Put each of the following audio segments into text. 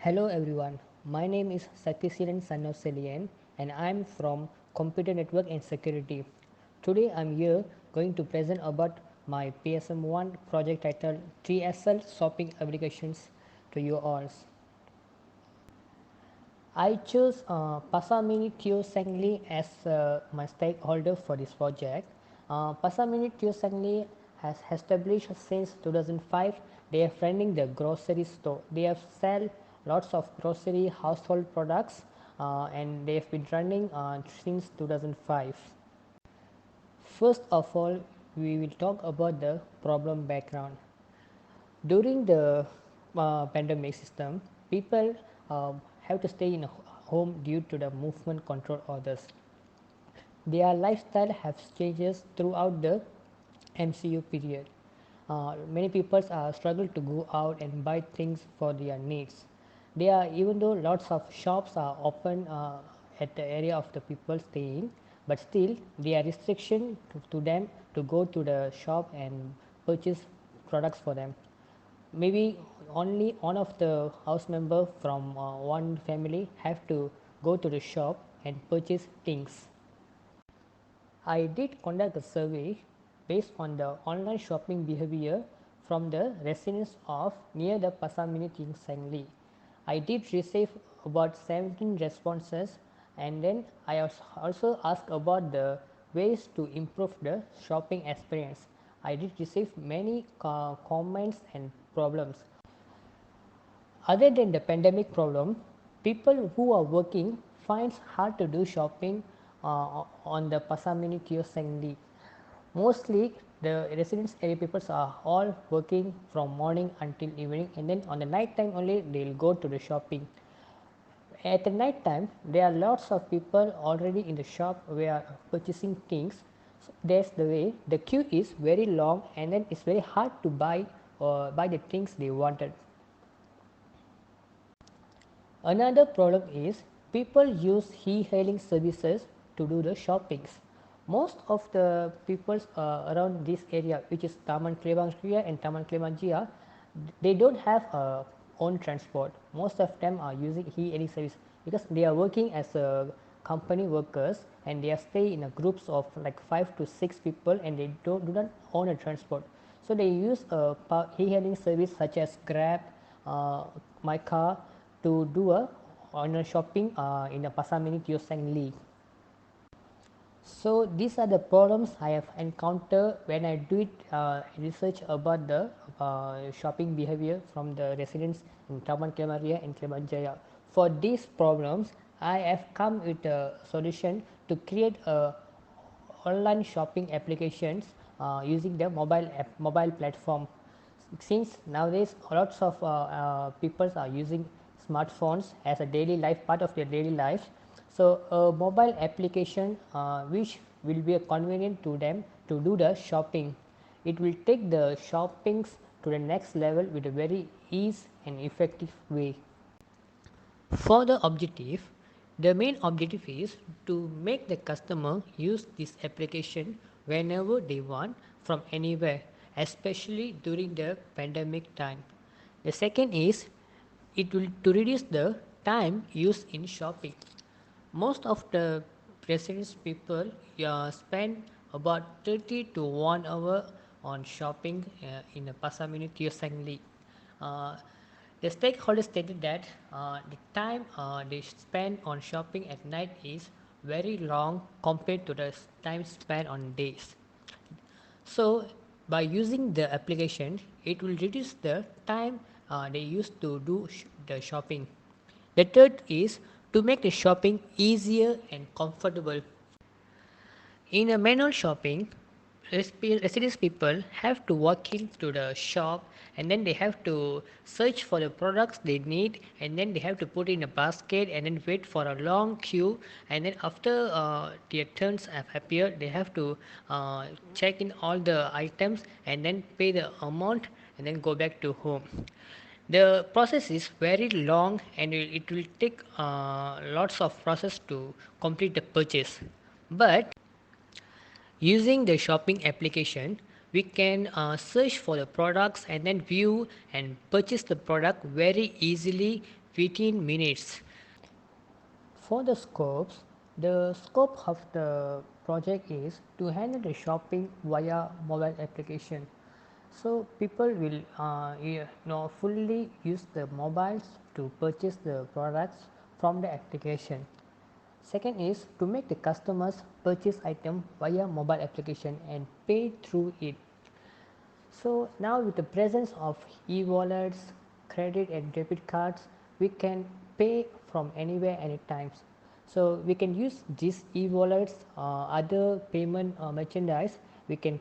Hello everyone, my name is Satyasiran Sannoselian and I am from Computer Network and Security. Today I am here going to present about my PSM1 project titled 3SL shopping applications to you all. I chose Pasamini Teo Sengli as my stakeholder for this project. Pasamini Teo Sengli has established since 2005. They are running the grocery store. They have sell lots of grocery household products and they have been running since 2005. First of all, we will talk about the problem background. During the pandemic system, people have to stay in a home due to the movement control orders. Their lifestyle has changes throughout the MCU period. Many people struggle to go out and buy things for their needs. There are, even though lots of shops are open at the area of the people staying, but still there are restrictions to them to go to the shop and purchase products for them. Maybe only one of the house member from one family have to go to the shop and purchase things. I did conduct a survey based on the online shopping behavior from the residents of near the Pasamini Ting Sangli. I did receive about 17 responses and then I also asked about the ways to improve the shopping experience. I did receive many comments and problems. Other than the pandemic problem, people who are working finds hard to do shopping on the Pasamini Kiosengli. Mostly the residents area people are all working from morning until evening and then on the night time only they will go to the shopping. At the night time there are lots of people already in the shop where purchasing things. So that's the way the queue is very long and then it's very hard to buy the things they wanted. Another problem is people use e-hailing services to do the shoppings. Most of the people around this area, which is Taman Klebang Ria and Taman Klebang Jia, they don't have a own transport. Most of them are using e-hailing service because they are working as a company workers and they are stay in a groups of like 5 to 6 people and they do not own a transport. So they use a e-hailing service such as Grab, My Car, to do a online shopping in the Pasamini Tioseng League. So these are the problems I have encountered when I do research about the shopping behavior from the residents in Taman Kelmaria and Kelman Jaya. For these problems, I have come with a solution to create a online shopping applications using the mobile platform. Since nowadays lots of people are using smartphones as a daily life part of their daily life, so a mobile application which will be convenient to them to do the shopping. It will take the shoppings to the next level with a very ease and effective way. For the main objective is to make the customer use this application whenever they want from anywhere, especially during the pandemic time. The second is it will to reduce the time used in shopping. Most of the residents people spend about 30 to 1 hour on shopping in the Pasamini Tiosangli. Uh, the stakeholders stated that the time they spend on shopping at night is very long compared to the time spent on days. So by using the application, it will reduce the time they use to do the shopping. The third is to make the shopping easier and comfortable. In a manual shopping, residents people have to walk into the shop and then they have to search for the products they need and then they have to put in a basket and then wait for a long queue and then after their turns have appeared they have to check in all the items and then pay the amount and then go back to home. The process is very long and it will take lots of process to complete the purchase, but using the shopping application, we can search for the products and then view and purchase the product very easily within minutes. For the scope of the project is to handle the shopping via mobile application. So people will fully use the mobiles to purchase the products from the application. Second is to make the customers purchase item via mobile application and pay through it. So now with the presence of e-wallets, credit and debit cards, we can pay from anywhere, anytime. So we can use these e-wallets, other payment merchandise, we can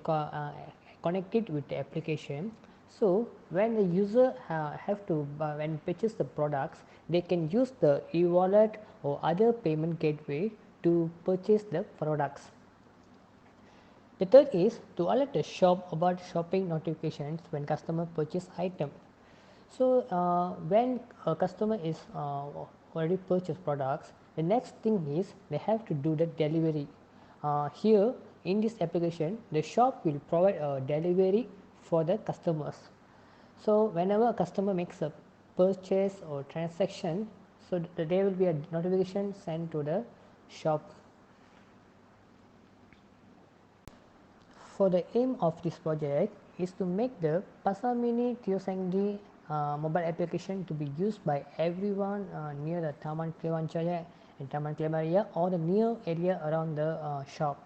connect it with the application. So when the user have to when purchase the products, they can use the e-wallet or other payment gateway to purchase the products. The third is to alert the shop about shopping notifications when customer purchase item. So when a customer is already purchased products, the next thing is they have to do the delivery. Here in this application, the shop will provide a delivery for the customers. So whenever a customer makes a purchase or transaction, so there will be a notification sent to the shop. For the aim of this project is to make the Pasar Mini Teosengdi mobile application to be used by everyone near the Taman Kewanjaya and Taman Klemaria or the near area around the shop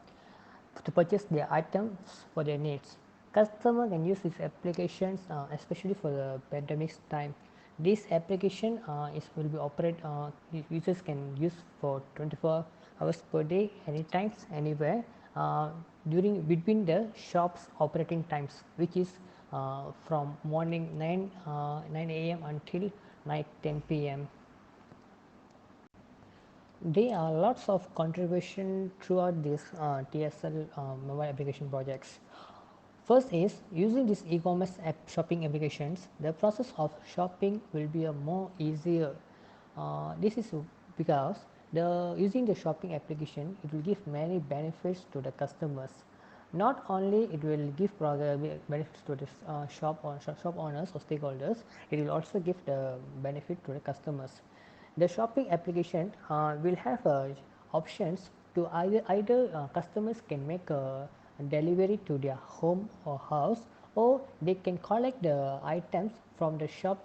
to purchase their items for their needs. Customer can use these applications especially for the pandemic time. This application will be users can use for 24 hours per day, anytime, anywhere, during between the shop's operating times, which is from morning 9 a.m. until night 10 p.m. There are lots of contribution throughout this TSL mobile application projects. First is using this e-commerce shopping applications, the process of shopping will be a more easier. This is because using the shopping application, it will give many benefits to the customers. Not only it will give benefits to the shop owners or stakeholders, it will also give the benefit to the customers. The shopping application will have options to either customers can make a delivery to their home or house, or they can collect the items from the shop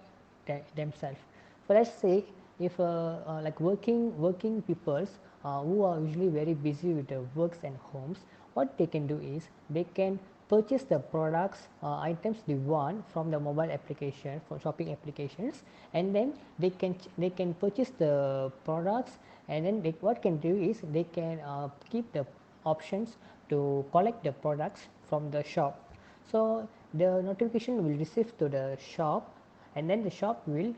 themselves. So let's say if like working peoples who are usually very busy with their works and homes, what they can do is they can purchase the products items they want from the mobile application, for shopping applications, and then they can purchase the products, and then what can do is they can keep the options to collect the products from the shop. So the notification will receive to the shop, and then the shop will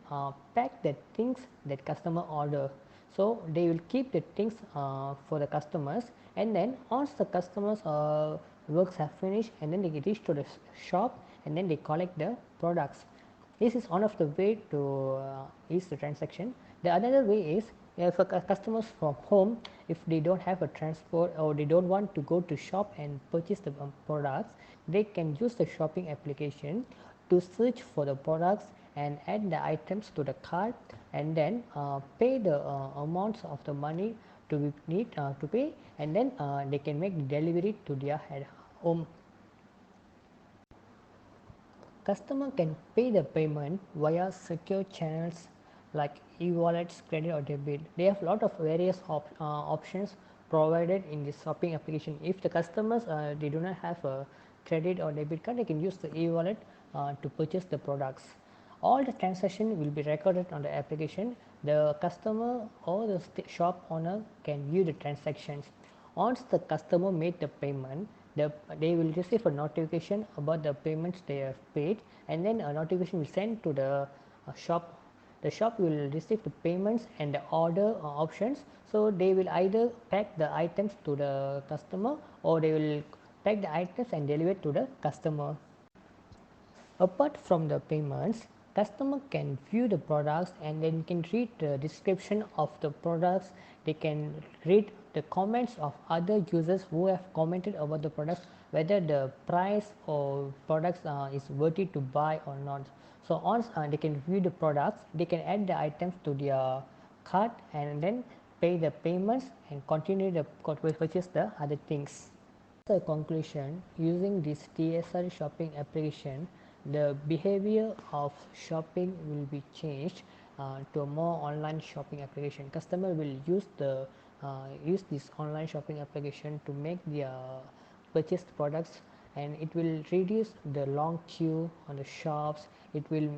pack the things that customer order. So they will keep the things for the customers, and then once the customers works have finished, and then they reach to the shop, and then they collect the products. This is one of the way to ease the transaction. The another way is if customers from home, if they don't have a transport or they don't want to go to shop and purchase the products, they can use the shopping application to search for the products and add the items to the cart, and then pay the amounts of the money to need to pay, and then they can make the delivery to their home. Customer can pay the payment via secure channels like e-wallets, credit or debit. They have a lot of various options provided in this shopping application. If the customers they do not have a credit or debit card, they can use the e-wallet to purchase the products. All the transaction will be recorded on the application. The customer or the shop owner can view the transactions. Once the customer made the payment, they will receive a notification about the payments they have paid, and then a notification will send to the shop. The shop will receive the payments and the order options. So they will either pack the items to the customer, or they will pack the items and deliver it to the customer. Apart from the payments, customer can view the products and then can read the description of the products. They can read the comments of other users who have commented about the products, whether the price or products is worthy to buy or not. So once they can view the products, they can add the items to their cart and then pay the payments and continue the purchase the other things. As a conclusion, using this TSR shopping application, the behavior of shopping will be changed to a more online shopping application. Customer will use this online shopping application to make their purchased products, and it will reduce the long queue on the shops. It will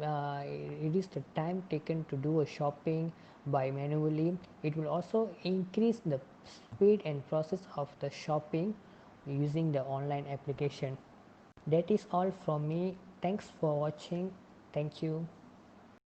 reduce the time taken to do a shopping by manually. It will also increase the speed and process of the shopping using the online application. That is all from me. Thanks for watching. Thank you.